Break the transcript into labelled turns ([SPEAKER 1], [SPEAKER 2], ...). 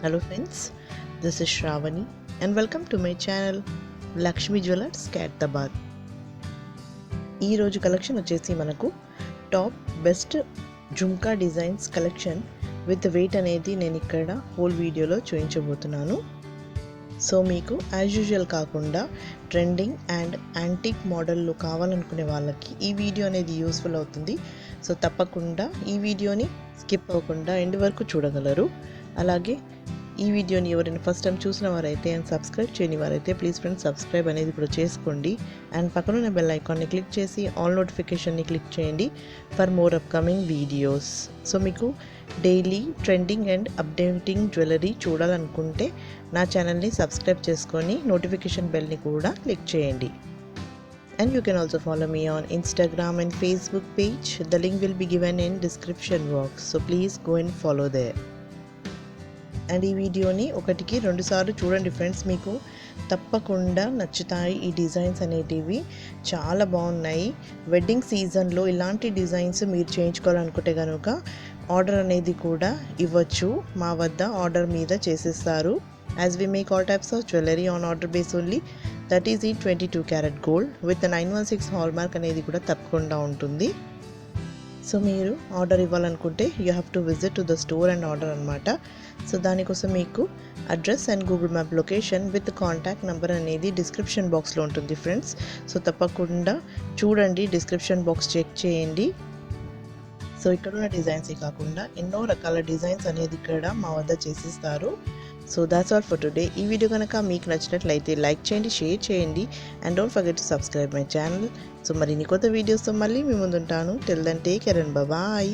[SPEAKER 1] Hello friends, this is Shravani and welcome to my channel Lakshmi Jewelers Kairathabad. ఈ రోజు collection వచ్చేసి మనకు top best jhumka designs collection with wait అనేది నేను ఇక్కడ హోల్ వీడియోలో చూపించబోతున్నాను. సో మీకు యాజ్ యూజువల్ కాకుండా ట్రెండింగ్ అండ్ యాంటిక్ మోడల్లో కావాలనుకునే వాళ్ళకి ఈ వీడియో అనేది యూస్ఫుల్ అవుతుంది. సో తప్పకుండా ఈ వీడియోని స్కిప్ అవ్వకుండా ఎండ్ వరకు చూడగలరు. అలాగే ఈ వీడియోని ఎవరైనా ఫస్ట్ టైం చూసిన వారైతే అండ్ సబ్స్క్రైబ్ చేయని వారైతే ప్లీజ్ ఫ్రెండ్స్ సబ్స్క్రైబ్ అనేది కూడా చేసుకోండి. అండ్ పక్కనున్న బెల్ ఐకాన్ని క్లిక్ చేసి ఆల్ నోటిఫికేషన్ని క్లిక్ చేయండి for more upcoming videos. So మీకు daily trending and updating jewellery చూడాలనుకుంటే నా ఛానల్ని సబ్స్క్రైబ్ చేసుకొని నోటిఫికేషన్ బెల్ని కూడా క్లిక్ చేయండి. And you can also follow me on Instagram and Facebook page. The link will be given in description box. So please go and follow there. And ఈ వీడియోని ఒకటికి 2 సార్లు చూడండి ఫ్రెండ్స్, మీకు తప్పకుండా నచ్చుతాయి. ఈ డిజైన్స్ అనేటివి చాలా బాగున్నాయి. వెడ్డింగ్ సీజన్లో ఇలాంటి డిజైన్స్ మీరు చేయించుకోవాలనుకుంటే కనుక ఆర్డర్ అనేది కూడా ఇవ్వచ్చు. మా వద్ద ఆర్డర్ మీద చేసేస్తారు. As we make all types of jewellery on order base only, that is ఈ 22 carat gold with 916 hallmark అనేది కూడా తప్పకుండా ఉంటుంది. సో మీరు ఆర్డర్ ఇవ్వాలనుకుంటే you have to visit to the store and order అనమాట. సో దానికోసం మీకు address and Google map location with contact number అనేది డిస్క్రిప్షన్ బాక్స్లో ఉంటుంది ఫ్రెండ్స్. సో తప్పకుండా చూడండి, డిస్క్రిప్షన్ బాక్స్ చెక్ చేయండి. సో ఇక్కడ ఉన్న డిజైన్సే కాకుండా ఎన్నో రకాల డిజైన్స్ అనేది ఇక్కడ మా వద్ద చేసిస్తారు. So that's all for today. ఈ వీడియో కనుక మీకు నచ్చినట్లయితే లైక్ చేయండి, షేర్ చేయండి and don't forget to subscribe my channel. So మరిన్ని కొత్త వీడియోస్తో మళ్ళీ మీ ముందుంటాను. Till then take care and bye.